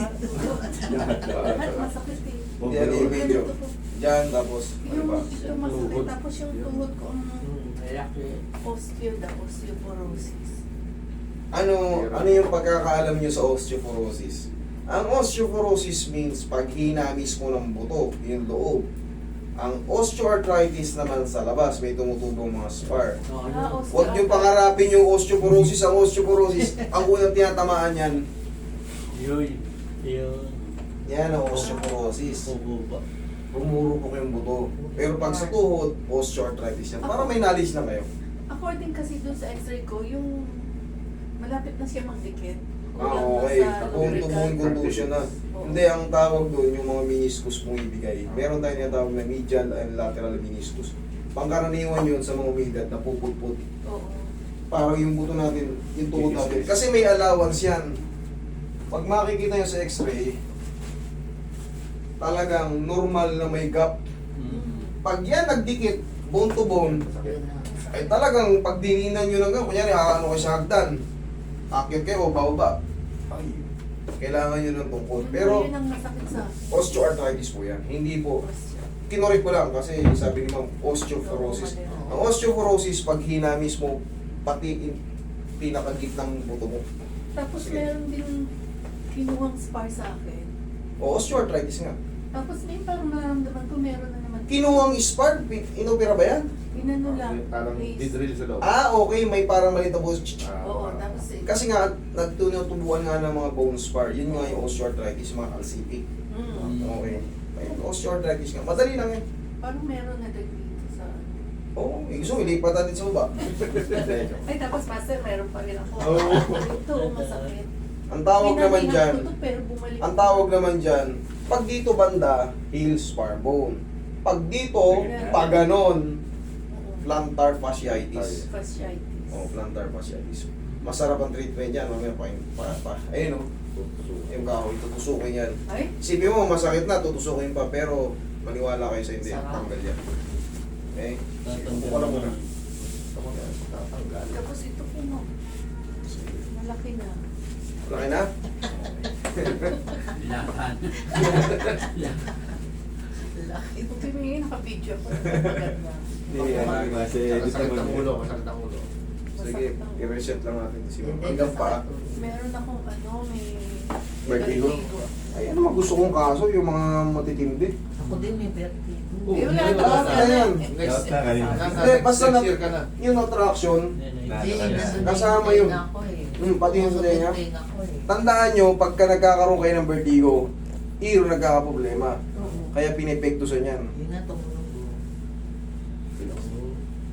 Lahat masakit eh. Yan yung video. Diyan, tapos, ano ba? Yung ito masakit, tapos yung tuhod ko ang Ayak eh. osteoporosis. Ano yung pagkakaalam nyo sa osteoporosis? Ang osteoporosis means paghina mismo ng buto, yung loob. Ang osteoarthritis naman sa labas, may tumutubong mga spar. Huwag nyo pangarapin yung osteoporosis. Ang osteoporosis, ang unang tinatamaan yan, Yun. yan ang osteoporosis. Puguba. Rumurupok yung buto. Pero pag sa tuhod, osteoarthritis yan. Para may knowledge lang kayo. According kasi dun sa x-ray ko, yung malapit na siya magdikit. Okay. Kung tumuhong contusion na. Hindi, ang tawag doon, yung mga meniscus mong ibigay. Meron tayong tinatawag na medial and lateral meniscus. Pangkaraniwan yun sa mga may edad na puput-put. Oo. Parang yung buto natin, yung tuhod natin. Kasi may allowance yan. Pag makikita nyo sa x-ray, talagang normal na may gap. Pag yan nagdikit, bone to bone, ay talagang pag dininan nyo lang, kunyari, ano kayo sa hagdan, akit kayo o bababa, ay, kailangan nyo ng tungkol. Pero, yun ang masakit sa osteoarthritis po yan. Hindi po, kinorek ko lang kasi sabi ni ma'am, osteoporosis. Ang osteoporosis, pag hina mismo, pati pinakagitnang buto mo. Tapos Sige. meron din kinuhang spar sa akin. O, osteoarthritis nga. Tapos may parang nararamdaman ko meron na naman. Kinuhang spar, inopera ba yan? Inano lang. Parang Place. didrill sa loob. Okay, may parang maliit na buhos. Oo, tapos Kasi nga, nagtutubuan nga ng mga bone spar. Yun nga yung osteoarthritis, mga calcific. Okay. May osteoarthritis nga. Madali lang yan. Parang meron na dito sa... Oo, gusto mo, ilipat natin sa baba. Ay, tapos master, meron pa rin ako. Oo. Ito, masakit. Ang tawag naman Pinahinga dyan, ko to, pero bumalik. ang tawag naman dyan, pag dito banda, heel spar bone. Pag dito, pag ganon, plantar fasciitis. Fasciitis. Plantar fasciitis. Masarap ang treatment yan, mamaya pa. Ayun o, yung kahoy, tutusukin yan. Ay, Isipin mo, masakit na, tutusukin pa, pero maniwala kayo sa hindi, Sarap. tanggal yan. Okay? Upo lang muna. Tatanggal. tapos ito po mo. Malaki na. Laki na? Lakan. Laki. Okay, may naka-video ko. Maganda. Hindi yan. Kasi Masakit ang ulo, masakit ang ulo. Sige, i-reset lang natin si Ma'am. Hanggang pa. Meron akong may... Vertigo. Ay, ano mga gusto kong kaso, yung mga matitindi. Ako din may vertigo. Eh, wala Ayun, na ako. ayan. Next kanina. Hindi, basta Next year ka na. yung attraction, Kasama yun. Pati yung sa tenga. Tandaan nyo, pagka nagkakaroon kayo ng vertigo, iyo nagkakaproblema. Kaya pinepektusan yan. Yun nga, tumulong ko.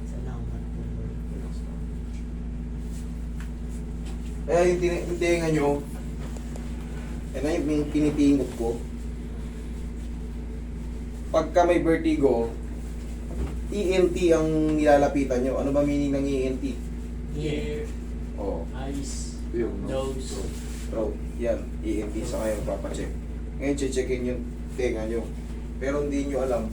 Salamat po. Kaya yung tenga nyo, yan na yung pinitingot ko. Pagka may vertigo, ENT ang nilalapitan nyo. Ano ba meaning ng ENT? Ear, Oh, eyes, Yung nose. throat. Yan, ENT sa kayo papacheck. Ngayon, checkin yung tenga nyo. Pero hindi nyo alam,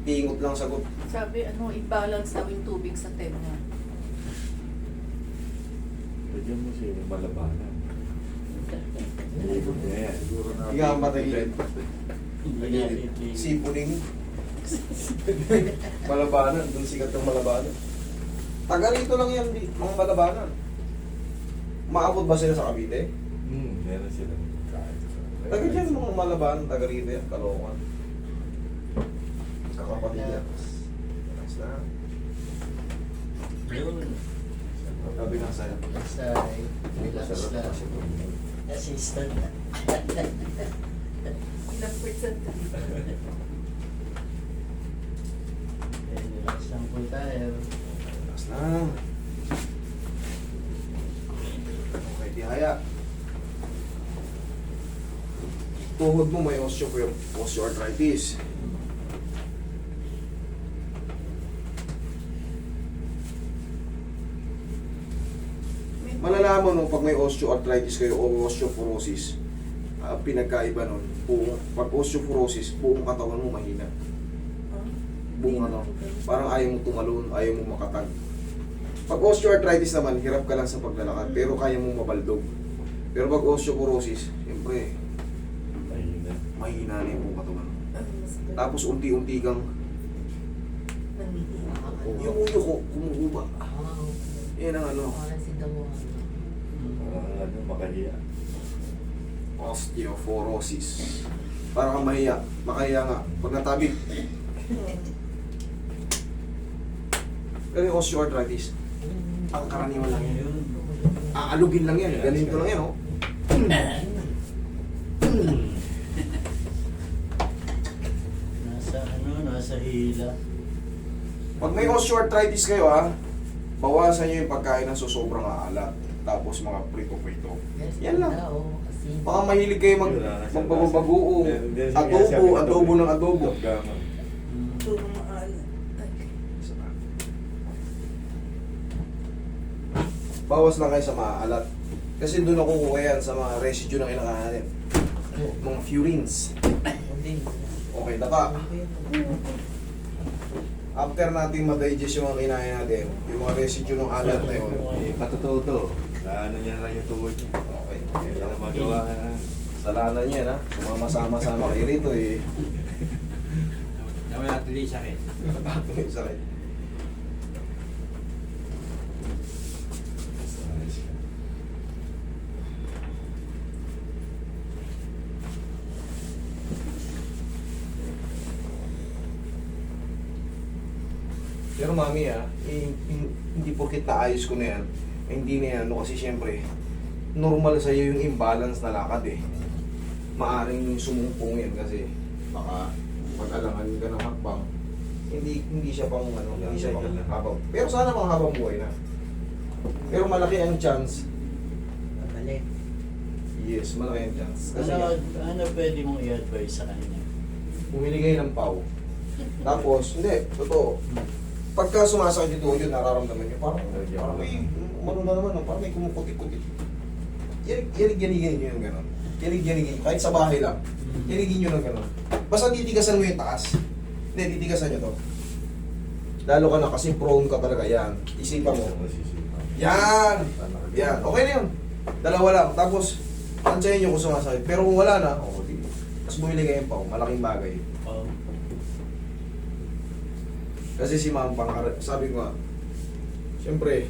tingot lang sagot. Sabi, i-balance daw yung tubig sa tenga. Pwede mo siya yung malabanan. Yeah. Siguro na. Hindi ka matagilid. Hindi Sipuning. Malabanan, dun sikat ng malabanan. Taga rito lang yan, mga malabanan. Maabot ba sila sa Cavite? Meron sila. Taga dyan, mga malabanan, taga rito yan, Caloocan. Kakapatid yan. Relax na. Yun. Sabi nga sa'yo. Relax lang. Assistant. Ilang percent? Relax lang po tayo. Relax na. Okay, tihaya. Tuhod mo may osteoarthritis. Malalaman mo pag may osteoarthritis kayo o osteoporosis, pinagkaiba nun, pag osteoporosis, buong katawan mo mahina. Buong ano, parang ayaw mo tumalon, ayaw mo makatag. Pag osteoarthritis naman, hirap ka lang sa paglalakad, pero kaya mo mabaldog. Pero pag osteoporosis, siyempre, Mahina. mahina na yung buong katawan. Mas- Tapos unti-unti kang, nangihingi. yung uyo ko, kumukuba. Yan ang ano, Parang si Dawan. Ano, makahiya. osteoporosis. Parang kang mahiya, makahiya nga. Pag natabi, pero yung osteoarthritis, ang karaniwan lang yan. Aalugin lang yan, ganito lang yan, oh. Nasa hila. Pag may osteoarthritis kayo, ha, bawasan nyo yung pagkain ng sobrang aalat. Tapos mga prito-prito. Yan lang. Baka mahilig kayo magbago-bagoong adobo ng adobo. Gama. Ito na maalat. Bawas lang kayo sa maalat. Kasi doon nakukuha yan sa mga residue ng inakain natin. Mga furines. Okay, tapa. After natin ma-digest yung mga kinain natin, yung mga residue ng alat na yun, Eh, patotoo to. Ano niya lang yung tuhod niya. okay. Kaya lang magawa ka na. Salanan niya na, sumama-sama kayo rito eh. Nawala tuloy sa akin. Sakit. Pero mami hindi porket naayos ko na yan, hindi na yan, no, kasi syempre, normal sa iyo yung imbalance na lakad eh. Maaring sumumpong yan kasi baka mag-alangan ka ng hakbang. Hindi siya pang hindi siya pang habang. Pero sana pang habang buhay na. Pero malaki ang chance. Babalik. Yes, malaki ang chance. Kasi Ano pwede mong i-advise sa kanya? bumili kayo ng pau. Tapos, hindi, totoo. Pagka sumasakit ito, yun nararamdaman nyo. Parang may, ano na naman, parang may kumukutik-kutik. Yanig-yanigin nyo yung gano'n. Yanig-yanigin nyo. Kahit sa bahay lang. Yanigin nyo ng gano'n. Basta titigasan mo yung taas. Hindi, titigasan nyo to. Lalo ka na kasi prone ka talaga. Yan. Isipan mo. Yan! Yan. Okay na yun. Dalawa lang. Tapos, tansyahin nyo kung sumasakit. Pero kung wala na, okay. Tapos bumili kayo ng pau. Malaking bagay. Oh. Kasi si Ma'am sabi ko nga, siyempre,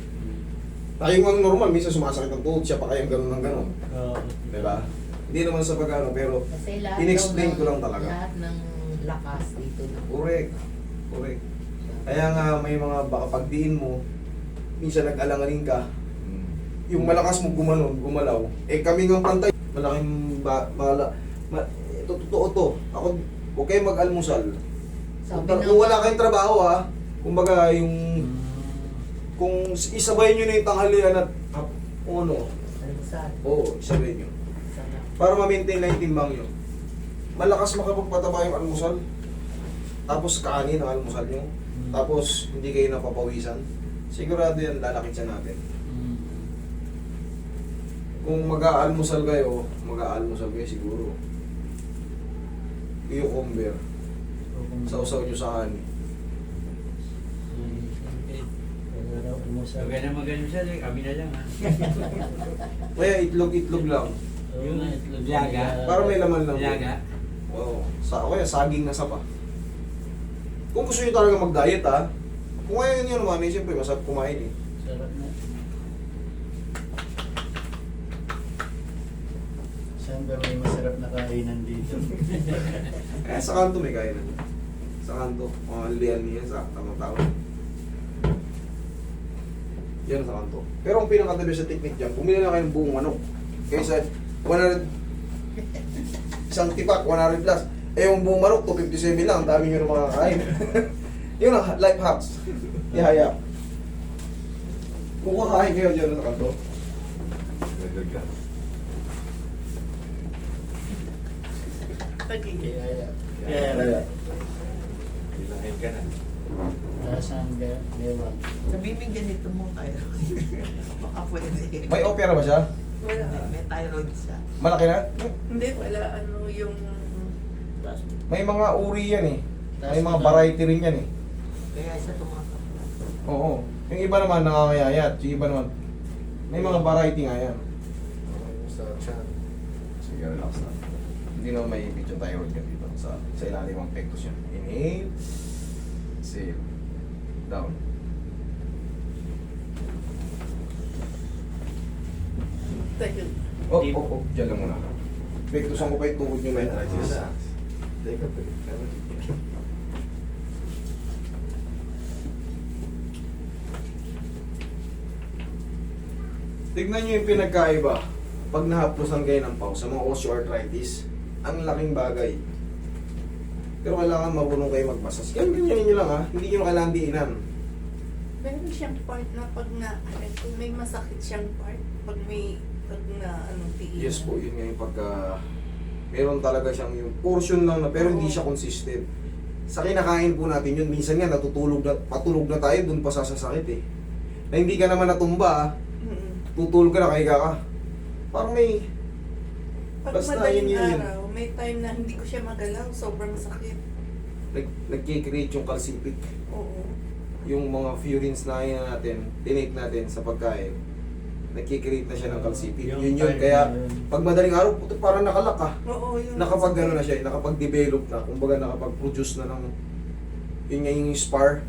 tayong mga normal, minsan sumasakit ang tuhod, siya pa kayang ganun ng ganun. Diba? Hindi naman sa pag-ano, pero Kasi lahat in-explain daw ko lang talaga. Lahat ng lakas dito na. Correct. Correct. Kaya nga may mga baka pagdiin mo, minsan nag-alanganin ka, yung malakas mo gumalaw, eh kami ng pantay, malaking ito totoo to. Ako, huwag kayong mag-almusal. Kung wala kayong trabaho kumbaga yung kung isabay nyo na yung tanghalian at kung ano, Almusal. oo, isabay nyo. Sarap. Para ma-maintain lang yung timbang nyo. Malakas makapagpataba yung almusal. Tapos kanin ang almusal nyo. Tapos hindi kayo napapawisan. Sigurado yan, lalakit siya natin. Kung mag-aalmusal kayo siguro. Cucumber. Sausaw nyo sa kanin. Huwag ka na magaling siya, kami na lang ha. Kaya itlog lang. Yung laga. Para may laman lang. Laga. Oo. Kaya saging na sapa. Kung gusto nyo talaga mag-diet kung ngayon nyo naman siyempre masarap kumain eh. Sarap na. Saan ba may masarap na kainan dito? Sa kanto may kainan. Sa kanto. Mga lian niya sa tamang tao. Yan sa kanto. Pero ang pinaka-the best sa technique dyan, bumili na kayo ng buong manok. Kaysa 100, isang tipak, 100 plus. Eh yung buong manok, 257 lang, ang dami nyo na makakain. Yun ang life hacks. Ihaya. Kung kakain kayo dyan sa kanto, Nagdaga. Kaya, ihaya. Ilahin ka na. taas ang lewag. Sabihin mo ganito mo tayo. Baka pwede. May opera ba siya? Wala. May thyroid siya. Malaki na? Hindi, wala. Ano yung... Taas. May mga uri yan eh. May mga variety rin yan eh. Kaya siya tumakap. Oo. Yung iba naman nakakayayat. Yung iba naman, may mga variety nga yan. Sa chan. Sige, relax na. Hindi naman may video thyroid ka dito sa ilalim ang pectus yun. Inhale. Exhale. Down. Teka. Oh, oh, oh. Diyan lang muna. Pectusan ko pa yung tuhod nyo na yung arthritis. Teka, teka. Tignan nyo yung pinagkaiba. Pag nahaplosan kayo ng pau sa mga osteoarthritis, ang laking bagay. Pero kailangan marunong kayo magbasas. Ganyan nyo lang ha. Hindi nyo kailangan diinan. Meron siyang part na pag kung may masakit siyang part, pag na tiinan. Yes po, yun nga yung pagka... Meron talaga siyang yung portion lang na pero hindi siya consistent. Sa kinakain po natin yun, minsan nga patulog na tayo dun pa sa sasakit eh. Na hindi ka naman natumba, tutulog ka na, kahiga ka. Parang may... Pag Basta madaling yun yun. araw, may time na hindi ko siya magalaw, sobrang sakit. Nagkikreate yung calcific. Oo. Yung mga furins na yun natin, tinake natin sa pagkain, nagkikreate na siya ng calcific. Yung Yun time kaya na yun. pag madaling araw, puto, parang nakalak ka. Oo, yun. Nakapag ano na siya, nakapag-develop na, kumbaga nakapag-produce na ng, yun nga yung spar.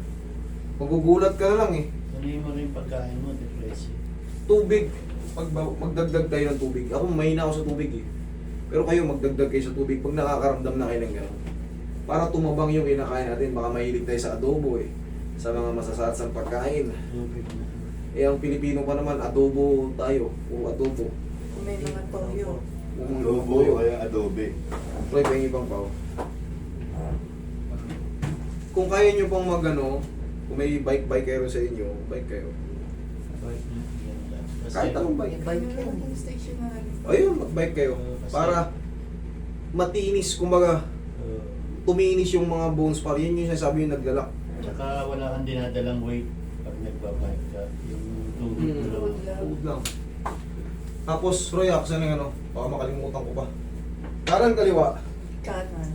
Magugulat ka na lang eh. Ano mo rin pagkain mo, depressive. Tubig, magdagdag tayo ng tubig. Ako mahina ako sa tubig eh. Pero kayo magdagdag kayo sa tubig pag nakakaramdam na kayo ng gano'n. Para tumabang yung kinakain natin, baka mahilig tayo sa adobo eh. Sa mga masasatsang pagkain. Tubig na. Eh ang Pilipino pa naman, adobo tayo. Puro adobo. May mga toyo. Adobo o kaya adobe. Try pa yung ibang pao. Kung kaya nyo pang magano, kung may bike kayo sa inyo, bike kayo. Bike na. Ganda. Kasi- Kahit anong bike. May bike Meron yan. akong stationary. Ayun, magbike kayo. Para matinis, kumbaga, Oo. tuminis yung mga bones para yun yung sinasabi yung naglalak. Tsaka wala kang dinadalang weight pag nagbabike ka. Yung tubig mo lang. Food lang. Tapos, Roy, saan yung ano? Baka makalimutan ko pa. Kanan kaliwa. Kanan.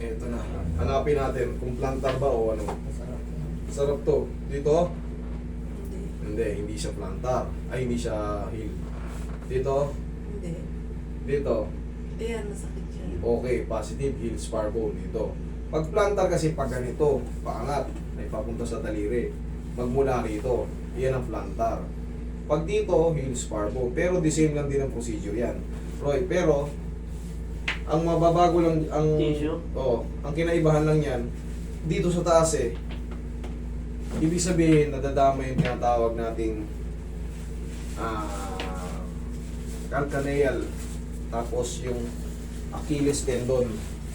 Eto na. Hanapin natin kung plantar ba o ano. Masarap yan. Sarap to. Dito? Hindi. Hindi siya plantar. Ay, hindi siya heel. Dito? Hindi. Dito. Ayan, masakit siya. Okay, positive heel spar bone dito. Pag plantar kasi pag ganito, paangat, ay papunta sa daliri. Magmula rito, yan ang plantar. Pag dito, heel spar bone. Pero the same lang din ang procedure yan. Roy, pero ang mababago lang ang Tissue? ang kinaibahan lang yan dito sa taas eh. Ibig sabihin nadadama yung tinatawag nating calcaneal, tapos yung Achilles tendon.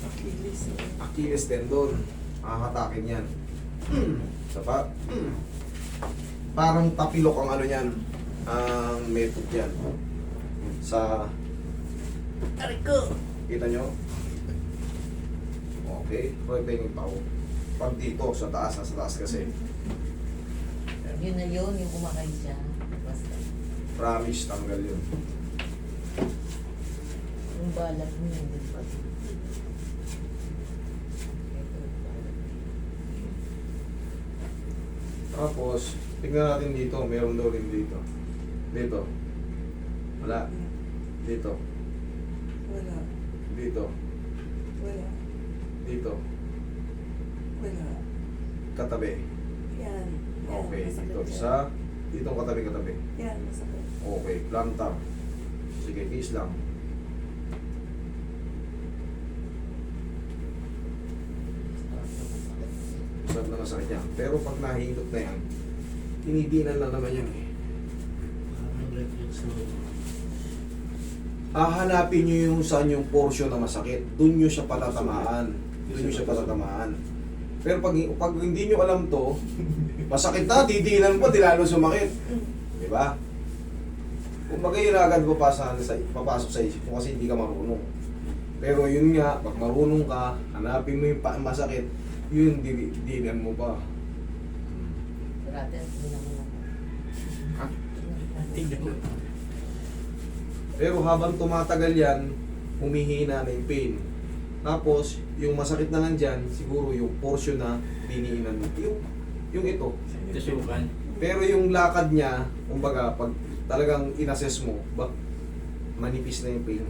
Achilles. Achilles tendon, hahatakin yan. Isa pa. Parang tapilok ang ano yan, ang method yan. Sa, Aray ko! kita nyo? Okay, pwede yung pao. Pag dito, sa taas kasi. Yun na yun, yung kumakain siya. Basta. Promise, tanggal yun. Yung balat mo yun din pa. Tapos, tignan natin dito, meron daw rin dito. Dito. Wala. Dito. Wala. Dito. Wala. Dito. Wala. Katabi. Yan. Yan. Okay, masakit dito. siya. Isa. Dito katabi. Yan, masakit. Okay, plantar. Sige, peace lang. Sarap na masakit yan. Pero pag nahilot na yan, tinidinan lang naman yan eh. Parang reflex mo. Hahanapin nyo yung saan yung portion na masakit. Doon nyo siya patatamaan. Pero pag hindi nyo alam to, masakit na, didiinan pa, di lalo sumakit. Di ba? Kung bagay yun agad papasok sa isip mo kasi hindi ka marunong. Pero yun nga, pag marunong ka, hanapin mo yung masakit, yun, didiinan mo pa. Dati, hindi naman ako. Ha? Tingnan mo. Pero habang tumatagal yan, humihina na yung pain. Tapos, yung masakit na nandyan, siguro yung portion na diniinan mo. Yung ito. Tusukan. Pero yung lakad niya, kumbaga, pag talagang inassess mo, manipis na yung pain.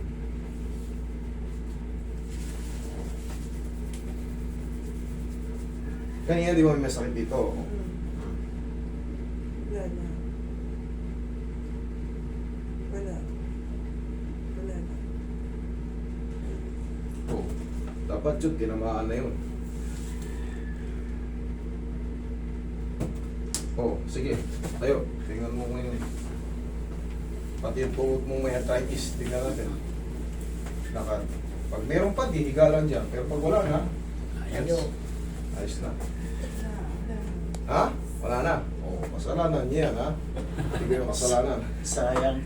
Kanina di ba may masakit dito? Wala na. Wala. Wala na. Oh, dapat yun, tinamaan na yun. Oh, sige, tayo. Tingnan mo ngayon. Pati yung tuhod mong may arthritis, tingnan natin. Lakad. Pag meron pa, di higalan dyan. Pero pag wala na, ayos. Ayos na. Ha? Wala na? Oh, kasalanan niya yan, ha? Hindi ko yung kasalanan. Sayang.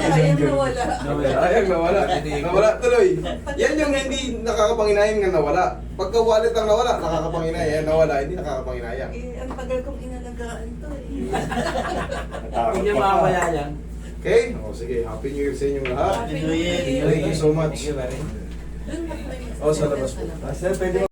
Sayang nawala. Sayang nawala. Nawala tuloy. Yan yung hindi nakakapanginayang nga nawala. Pagka wallet ang nawala, nakakapanginayang. Nawala, hindi nakakapanginayang. Eh, ang tagal kong inalagaan to eh. Natakot Hindi ka pa. makawala yan. Okay? O sige, Happy New Year sa inyong lahat. Happy New Year. Thank you so much. Thank you very much. Doon na may Oh, sa labas po. Sa labas. Sir, pwede